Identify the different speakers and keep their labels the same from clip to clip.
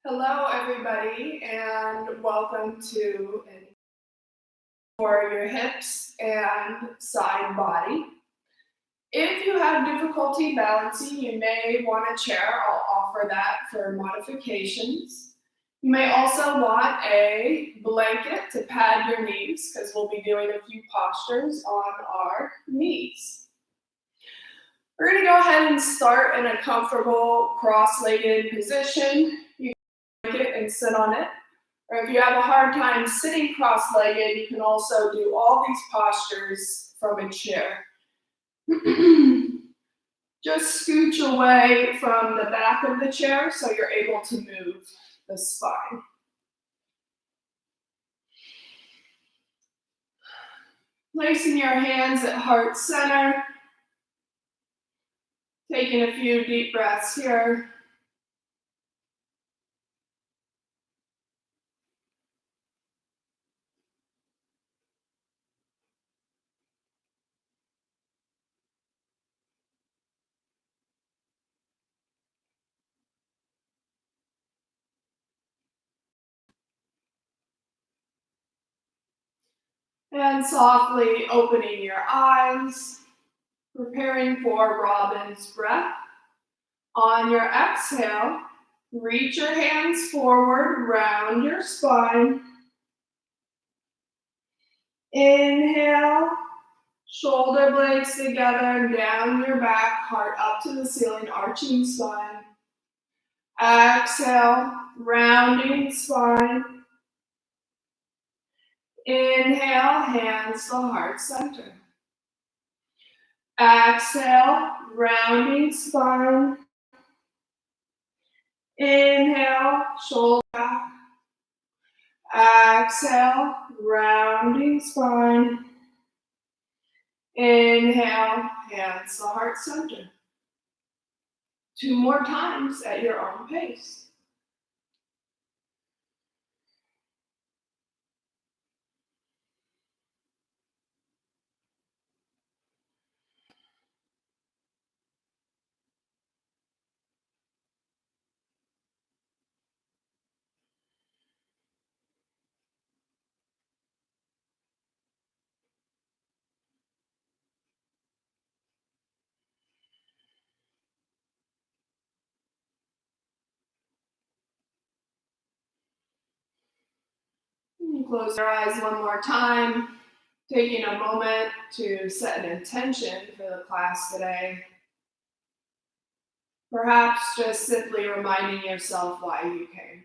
Speaker 1: Hello, everybody, and welcome to for your hips and side body. If you have difficulty balancing, you may want a chair. I'll offer that for modifications. You may also want a blanket to pad your knees because we'll be doing a few postures on our knees. We're going to go ahead and start in a comfortable cross-legged position. You can blanket and sit on it. Or if you have a hard time sitting cross-legged, you can also do all these postures from a chair. Just scooch away from the back of the chair so you're able to move the spine. Placing your hands at heart center. Taking a few deep breaths here. And softly opening your eyes, preparing for Robin's breath. On your exhale, reach your hands forward, round your spine. Inhale, shoulder blades together, down your back, heart up to the ceiling, arching spine. Exhale, rounding spine. Inhale, hands to heart center. Exhale, rounding spine. Inhale, shoulder back. Exhale, rounding spine. Inhale, hands to heart center. 2 more times at your own pace. Close your eyes one more time, taking a moment to set an intention for the class today. Perhaps just simply reminding yourself why you came.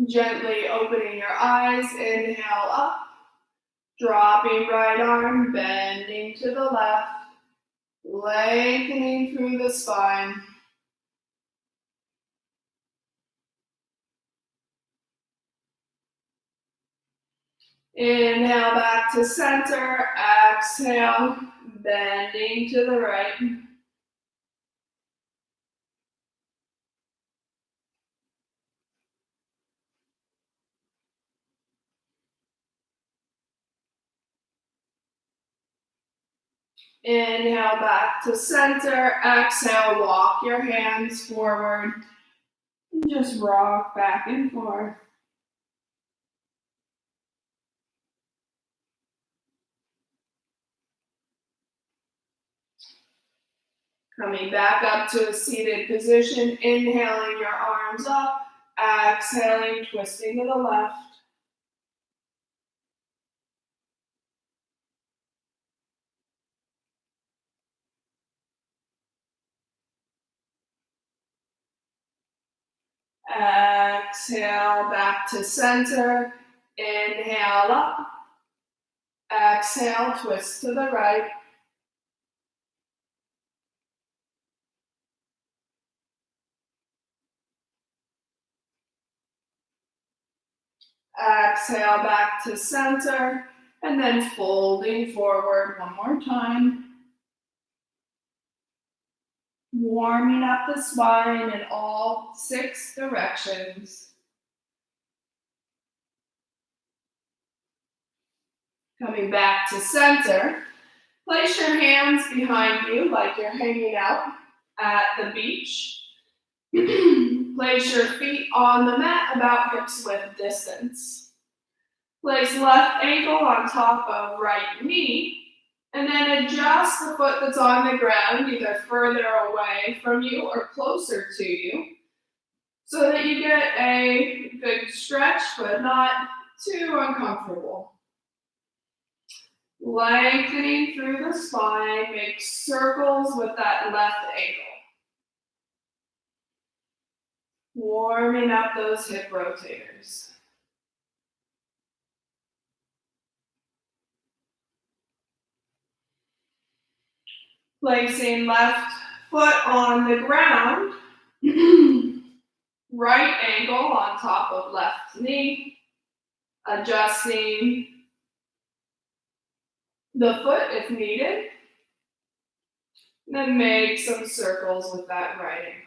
Speaker 1: Gently opening your eyes, inhale up, dropping right arm, bending to the left, lengthening through the spine. Inhale back to center, exhale, bending to the right. Inhale back to center, exhale, walk your hands forward. And just rock back and forth. Coming back up to a seated position, inhaling your arms up, exhaling, twisting to the left. Exhale back to center, inhale up, exhale, twist to the right. Exhale back to center, and then folding forward one more time. Warming up the spine in all 6 directions. Coming back to center, place your hands behind you like you're hanging out at the beach. Place your feet on the mat about hips width distance. Place left ankle on top of right knee, and then adjust the foot that's on the ground, either further away from you or closer to you, so that you get a good stretch, but not too uncomfortable. Lengthening through the spine, make circles with that left ankle. Warming up those hip rotators. Placing left foot on the ground, right ankle on top of left knee, adjusting the foot if needed, then make some circles with that right ankle.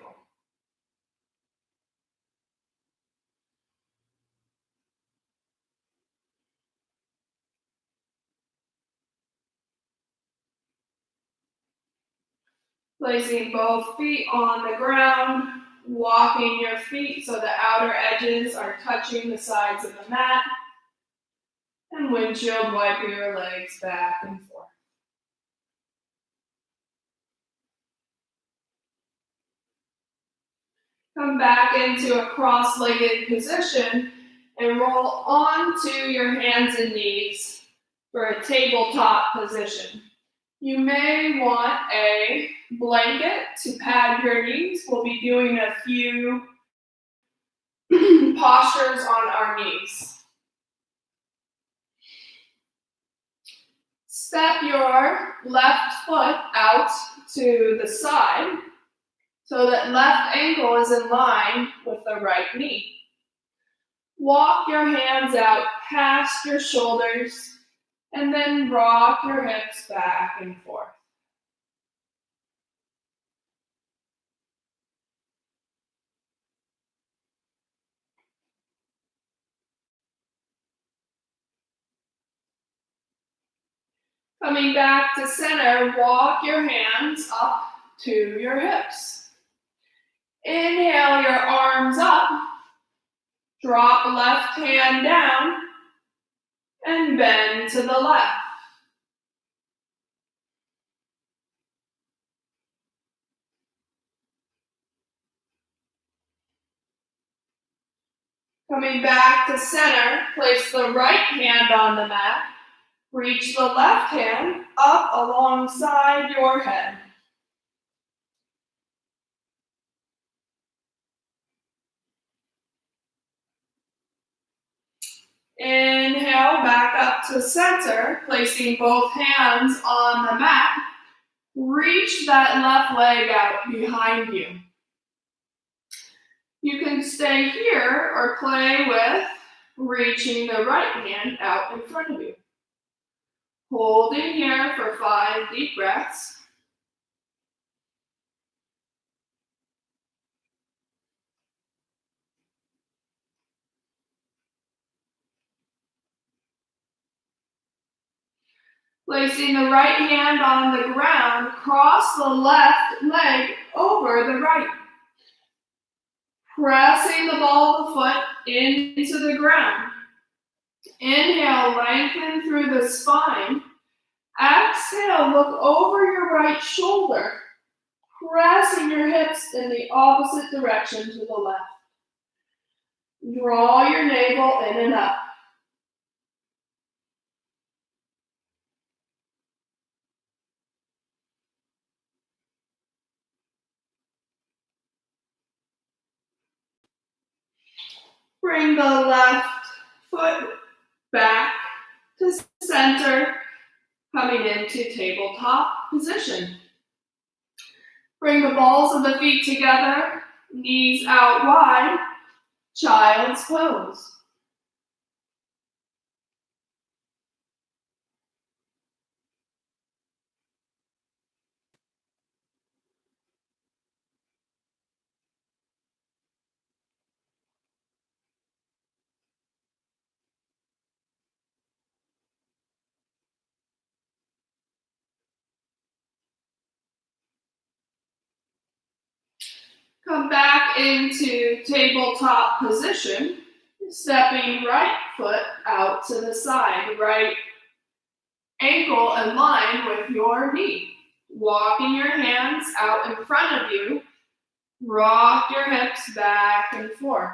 Speaker 1: Placing both feet on the ground, walking your feet so the outer edges are touching the sides of the mat, and windshield wipe your legs back and forth. Come back into a cross-legged position and roll onto your hands and knees for a tabletop position. You may want a blanket to pad your knees. We'll be doing a few postures on our knees. Step your left foot out to the side so that left ankle is in line with the right knee. Walk your hands out past your shoulders and then rock your hips back and forth. Coming back to center, walk your hands up to your hips. Inhale your arms up, drop left hand down, and bend to the left. Coming back to center, place the right hand on the mat, reach the left hand up alongside your head. Inhale, back up to center, placing both hands on the mat. Reach that left leg out behind you. You can stay here or play with reaching the right hand out in front of you. Holding here for 5 deep breaths. Placing the right hand on the ground, cross the left leg over the right. Pressing the ball of the foot into the ground. Inhale, lengthen through the spine. Exhale, look over your right shoulder, pressing your hips in the opposite direction to the left. Draw your navel in and up. Bring the left foot back to center, coming into tabletop position. Bring the balls of the feet together, knees out wide, child's pose. Come back into tabletop position, stepping right foot out to the side, right ankle in line with your knee. Walking your hands out in front of you, rock your hips back and forth.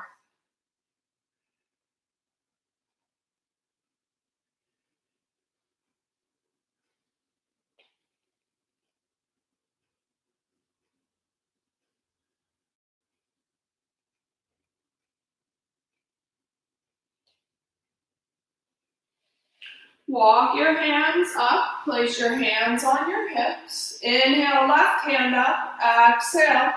Speaker 1: Walk your hands up, place your hands on your hips. Inhale, left hand up, exhale.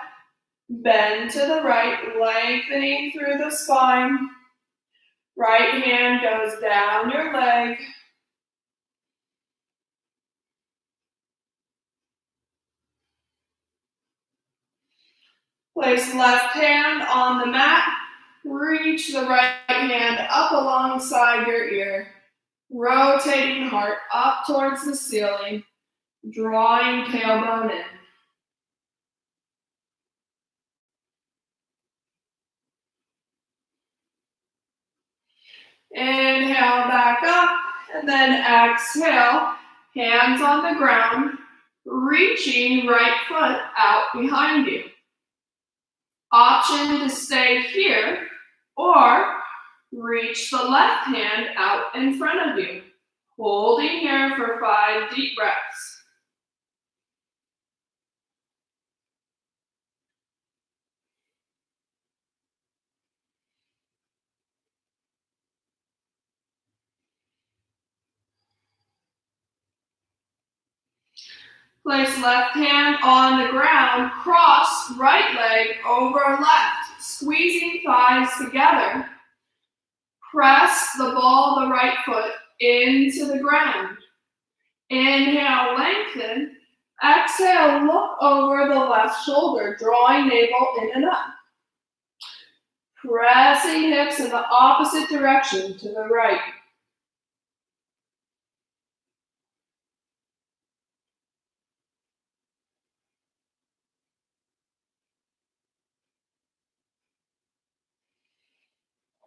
Speaker 1: Bend to the right, lengthening through the spine. Right hand goes down your leg. Place left hand on the mat. Reach the right hand up alongside your ear. Rotating heart up towards the ceiling. Drawing tailbone in. Inhale back up, and then exhale, hands on the ground, reaching right foot out behind you. Option to stay here, or reach the left hand out in front of you. Holding here for 5 deep breaths. Place left hand on the ground, cross right leg over left, squeezing thighs together. Press the ball of the right foot into the ground. Inhale, lengthen. Exhale, look over the left shoulder, drawing navel in and up. Pressing hips in the opposite direction to the right.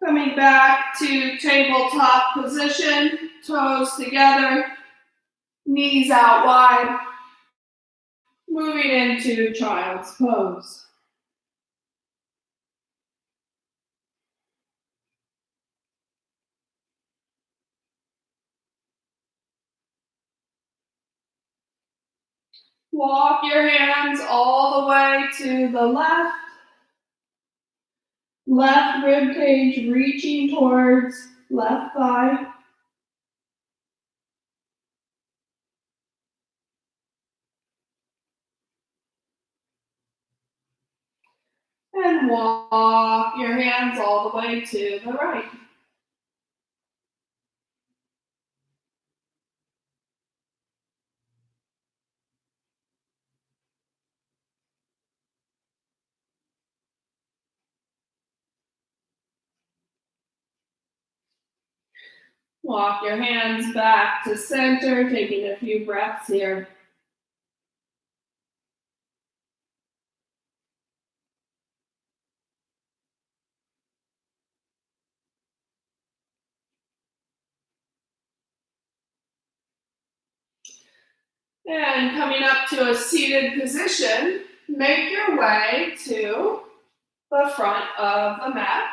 Speaker 1: Coming back to tabletop position, toes together, knees out wide. Moving into child's pose. Walk your hands all the way to the left. Left rib cage reaching towards left thigh. And walk your hands all the way to the right. Walk your hands back to center, taking a few breaths here. And coming up to a seated position, make your way to the front of the mat.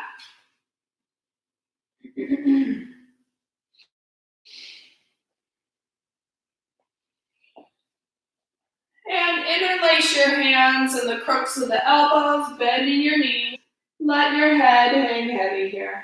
Speaker 1: And interlace your hands in the crooks of the elbows, bending your knees. Let your head hang heavy here.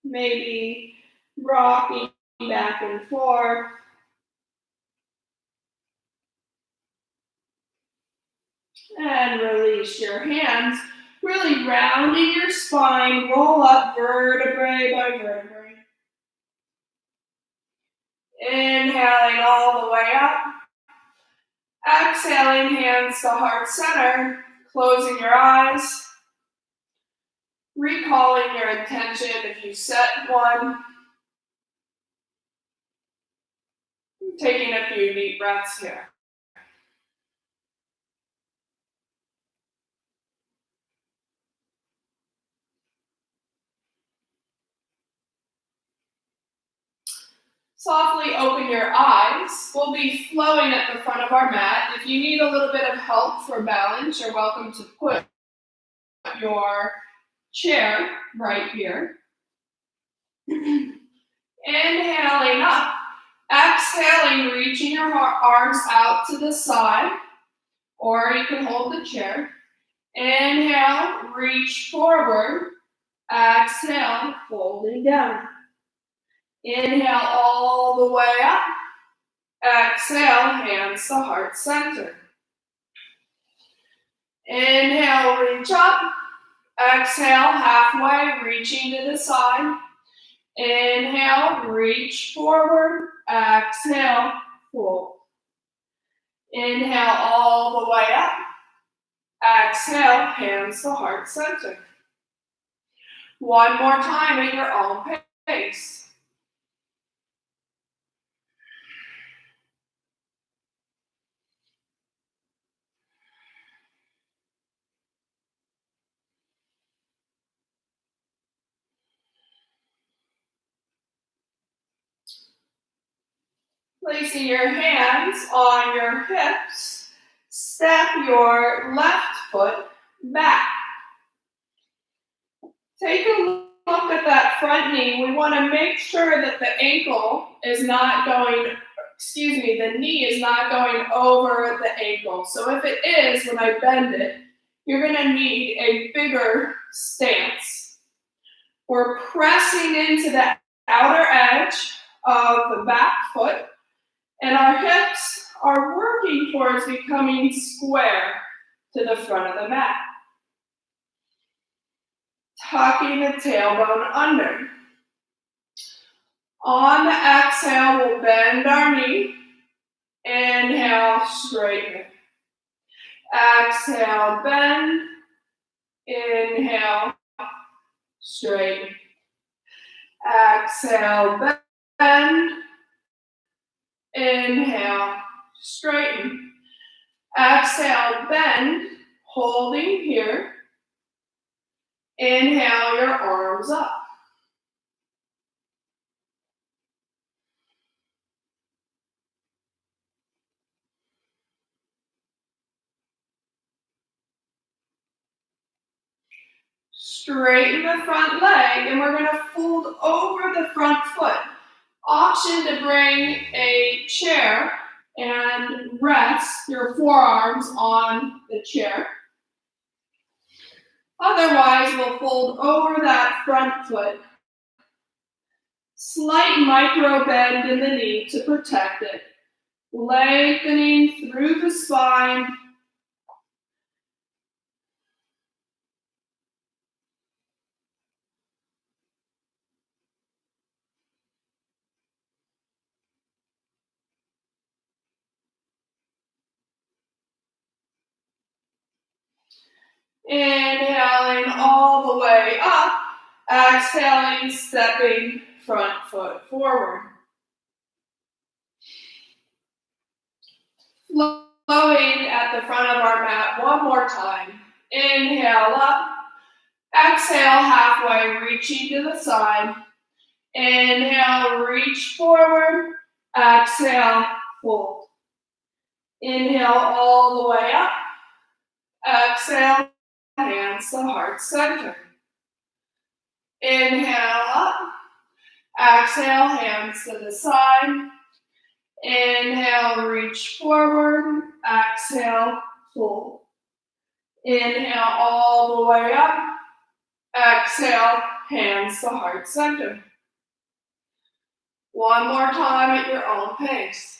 Speaker 1: Maybe rocking back and forth. And release your hands, really rounding your spine, roll up vertebrae by vertebrae. Inhaling all the way up. Exhaling, hands to heart center, closing your eyes, recalling your intention if you set one, taking a few deep breaths here. Softly open your eyes. We'll be flowing at the front of our mat. If you need a little bit of help for balance, you're welcome to put your chair right here. Inhaling up. Exhaling, reaching your arms out to the side, or you can hold the chair. Inhale, reach forward. Exhale, folding down. Inhale all the way up. Exhale, hands to heart center. Inhale, reach up. Exhale, halfway, reaching to the side. Inhale, reach forward. Exhale, fold. Inhale all the way up. Exhale, hands to heart center. One more time at your own pace. Placing your hands on your hips, step your left foot back. Take a look at that front knee. We want to make sure that the ankle is not going, the knee is not going over the ankle. So if it is, when I bend it, you're going to need a bigger stance. We're pressing into the outer edge of the back foot, and our hips are working towards becoming square to the front of the mat. Tucking the tailbone under. On the exhale, we'll bend our knee. Inhale, straighten. Exhale, bend. Inhale, straighten. Exhale, bend. Inhale, straighten. Exhale, bend, holding here. Inhale your arms up. Straighten the front leg, and we're going to fold over the front foot. Option to bring a chair and rest your forearms on the chair. Otherwise, we'll fold over that front foot. Slight micro bend in the knee to protect it. Lengthening through the spine. Inhaling all the way up. Exhaling, stepping front foot forward. Flowing at the front of our mat one more time. Inhale up. Exhale, halfway, reaching to the side. Inhale, reach forward. Exhale, fold. Inhale all the way up. Exhale, hands to heart center. Inhale up. Exhale, hands to the side. Inhale, reach forward. Exhale, fold. Inhale all the way up. Exhale, hands to heart center. One more time at your own pace.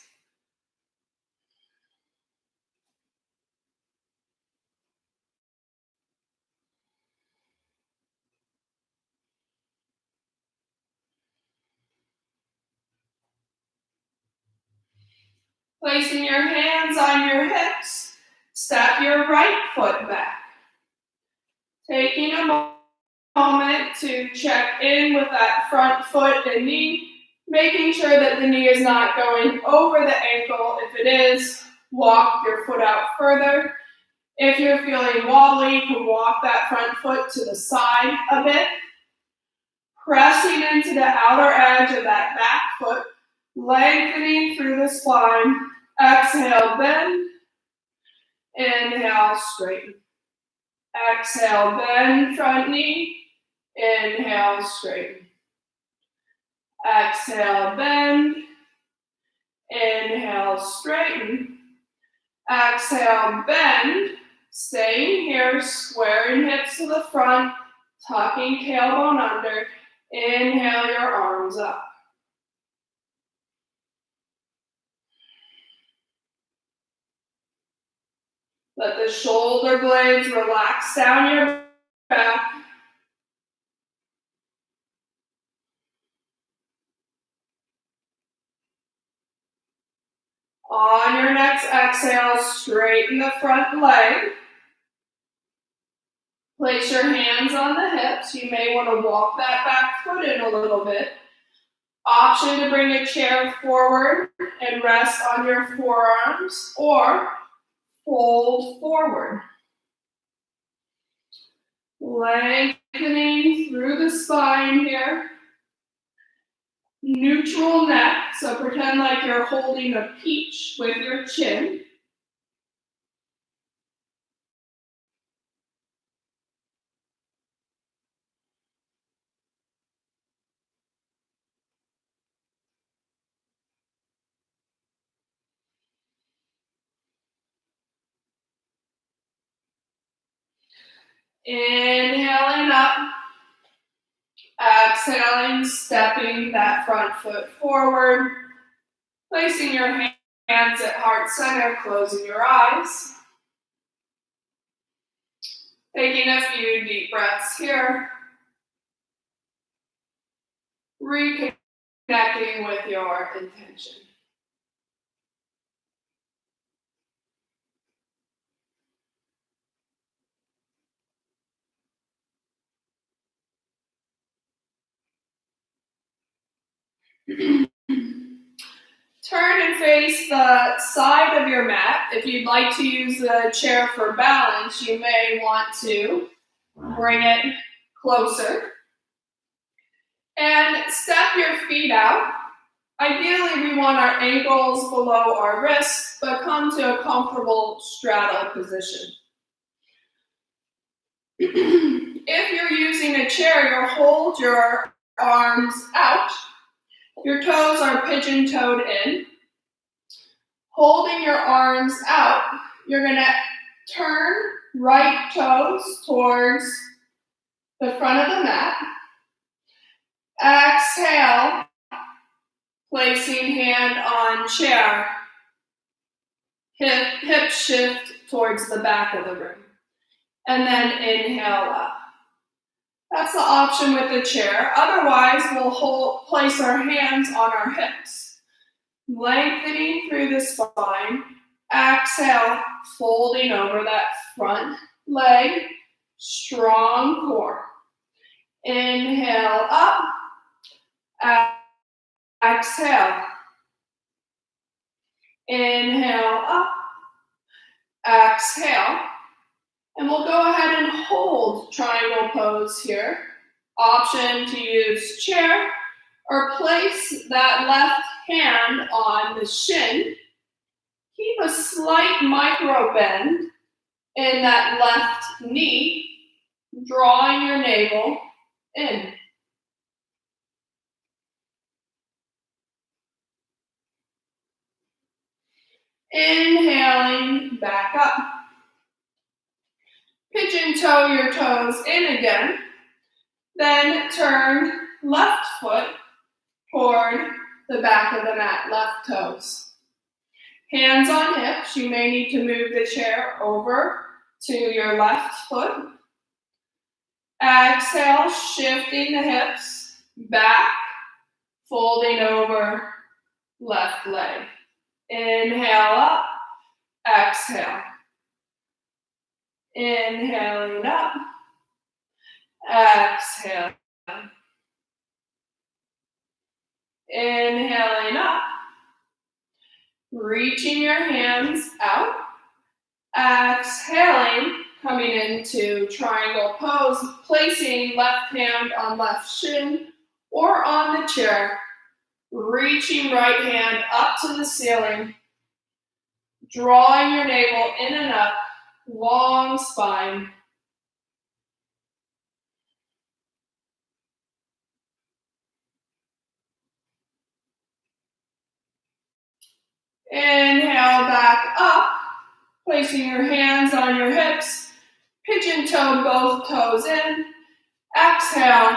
Speaker 1: Placing your hands on your hips, step your right foot back. Taking a moment to check in with that front foot and knee, making sure that the knee is not going over the ankle. If it is, walk your foot out further. If you're feeling wobbly, you can walk that front foot to the side a bit, pressing into the outer edge of that back foot, lengthening through the spine. Exhale, bend. Inhale, straighten. Exhale, bend front knee. Inhale, straighten. Exhale, bend. Inhale, straighten. Exhale, bend. Staying here, squaring hips to the front, tucking tailbone under. Inhale your arms up. Let the shoulder blades relax down your back. On your next exhale, straighten the front leg. Place your hands on the hips. You may want to walk that back foot in a little bit. Option to bring a chair forward and rest on your forearms or fold forward. Lengthening through the spine here. Neutral neck, so pretend like you're holding a peach with your chin. Inhaling up. Exhaling, stepping that front foot forward. Placing your hands at heart center, closing your eyes. Taking a few deep breaths here. Reconnecting with your intention. Turn and face the side of your mat. If you'd like to use the chair for balance, you may want to bring it closer. And step your feet out. Ideally, we want our ankles below our wrists, but come to a comfortable straddle position. If you're using a chair, you'll hold your arms out. Your toes are pigeon-toed in. Holding your arms out, you're going to turn right toes towards the front of the mat. Exhale, placing hand on chair. Hip shift towards the back of the room. And then inhale up. That's the option with the chair. Otherwise, we'll place our hands on our hips. Lengthening through the spine. Exhale, folding over that front leg. Strong core. Inhale up. Exhale. Inhale up. Exhale. And we'll go ahead and hold triangle pose here. Option to use chair or place that left hand on the shin. Keep a slight micro bend in that left knee, drawing your navel in. Inhaling back up. Pigeon toe your toes in again. Then turn left foot toward the back of the mat, left toes. Hands on hips. You may need to move the chair over to your left foot. Exhale, shifting the hips back, folding over left leg. Inhale up, exhale. Inhaling up, exhale. Inhaling up, reaching your hands out. Exhaling, coming into triangle pose, placing left hand on left shin or on the chair. Reaching right hand up to the ceiling. Drawing your navel in and up, long spine. Inhale back up, placing your hands on your hips, pigeon toe both toes in. Exhale,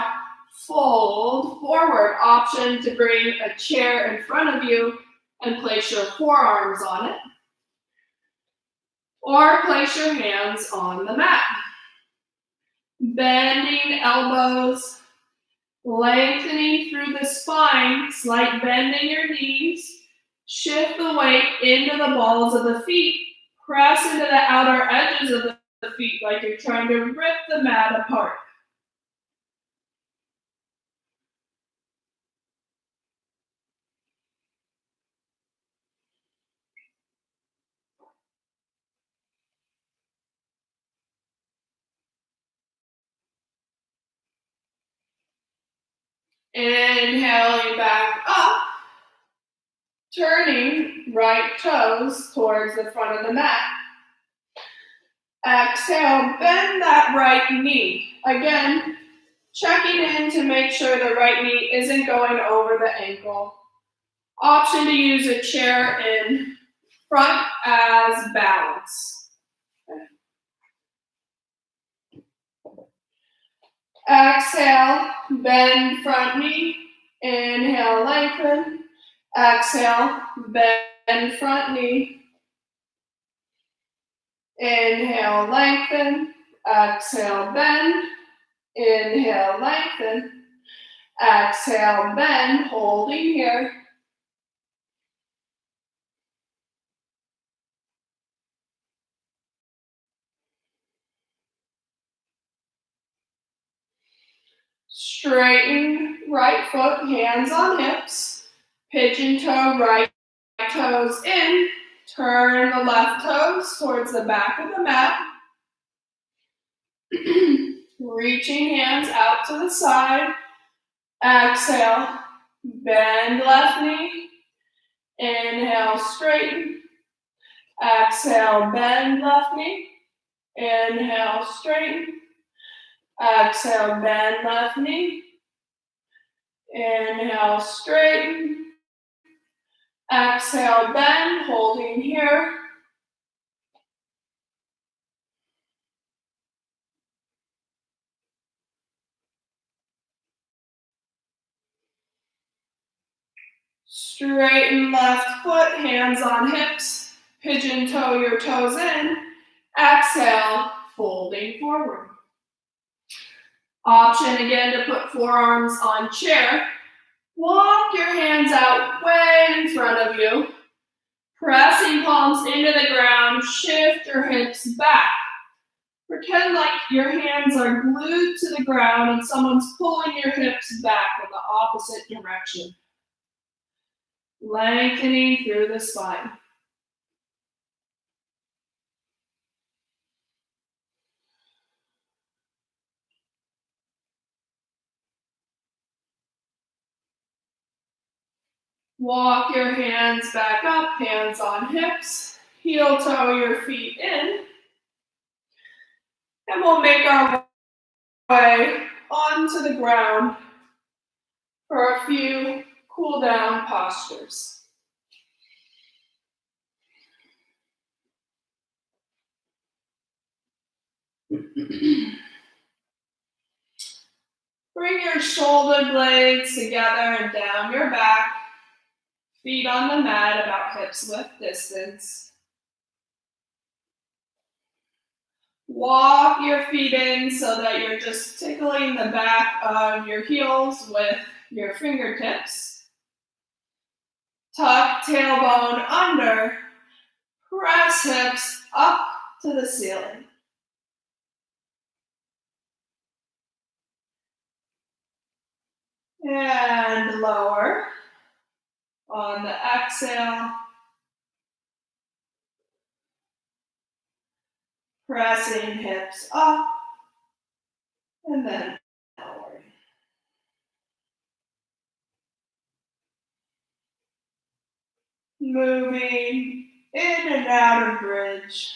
Speaker 1: fold forward. Option to bring a chair in front of you and place your forearms on it. Or place your hands on the mat. Bending elbows, lengthening through the spine, slight bend in your knees. Shift the weight into the balls of the feet. Press into the outer edges of the feet like you're trying to rip the mat apart. Inhaling back up, turning right toes towards the front of the mat. Exhale, bend that right knee. Again, checking in to make sure the right knee isn't going over the ankle. Option to use a chair in front as balance. Exhale, bend front knee. Inhale, lengthen. Exhale, bend front knee. Inhale, lengthen. Exhale, bend. Inhale, lengthen. Exhale, bend, holding here. Straighten right foot, hands on hips. Pigeon toe, right toes in. Turn the left toes towards the back of the mat. Reaching hands out to the side. Exhale, bend left knee. Inhale, straighten. Exhale, bend left knee. Inhale, straighten. Exhale, bend left knee. Inhale, straighten. Exhale, bend, holding here. Straighten left foot, hands on hips. Pigeon toe your toes in. Exhale, folding forward. Option again to put forearms on chair. Walk your hands out way in front of you. Pressing palms into the ground, shift your hips back. Pretend like your hands are glued to the ground and someone's pulling your hips back in the opposite direction. Lengthening through the spine. Walk your hands back up, hands on hips. Heel toe your feet in. And we'll make our way onto the ground for a few cool down postures. Bring your shoulder blades together and down your back. Feet on the mat about hips width distance. Walk your feet in so that you're just tickling the back of your heels with your fingertips. Tuck tailbone under. Press hips up to the ceiling. And lower. On the exhale, pressing hips up and then lower. Moving in and out of bridge.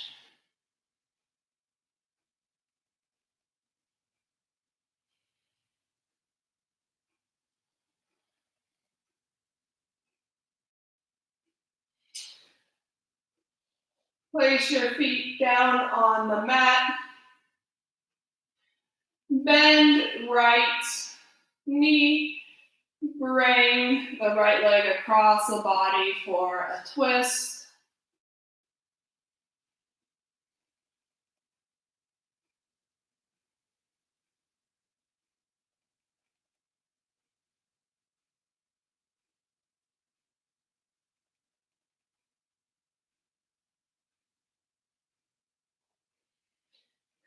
Speaker 1: Place your feet down on the mat. Bend right knee. Bring the right leg across the body for a twist.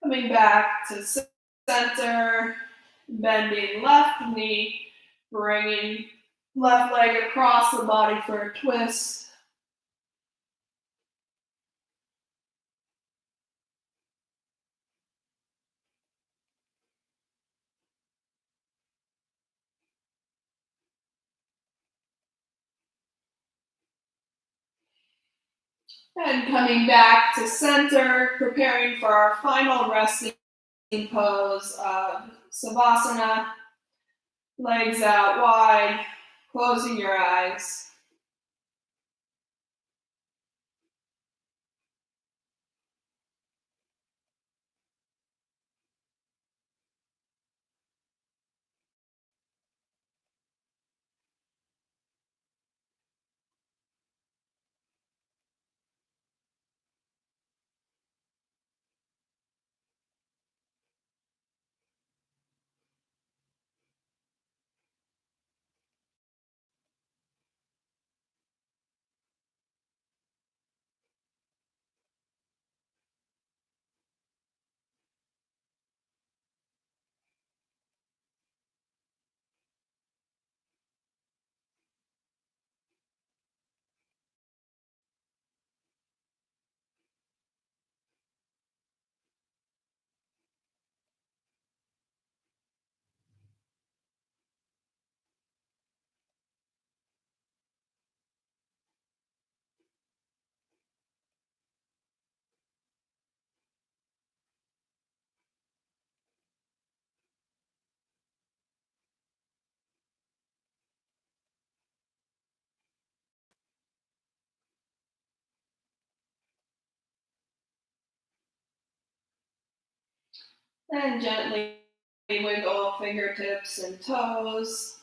Speaker 1: Coming back to center, bending left knee, bringing left leg across the body for a twist. And coming back to center, preparing for our final resting pose of Savasana. Legs out wide, closing your eyes. And gently wiggle fingertips and toes.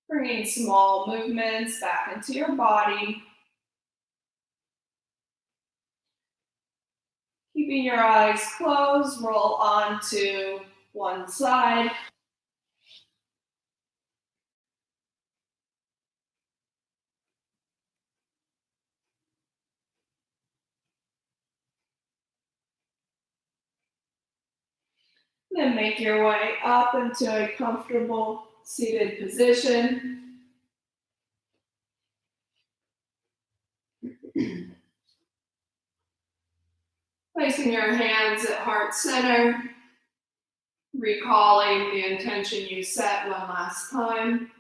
Speaker 1: Bringing small movements back into your body. Keeping your eyes closed, roll onto one side. Then make your way up into a comfortable seated position. Placing your hands at heart center, recalling the intention you set one last time.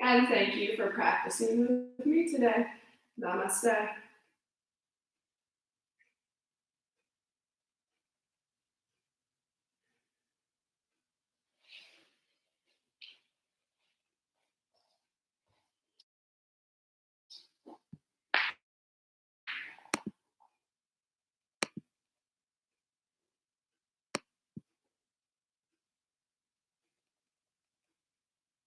Speaker 1: And thank you for practicing with me today. Namaste.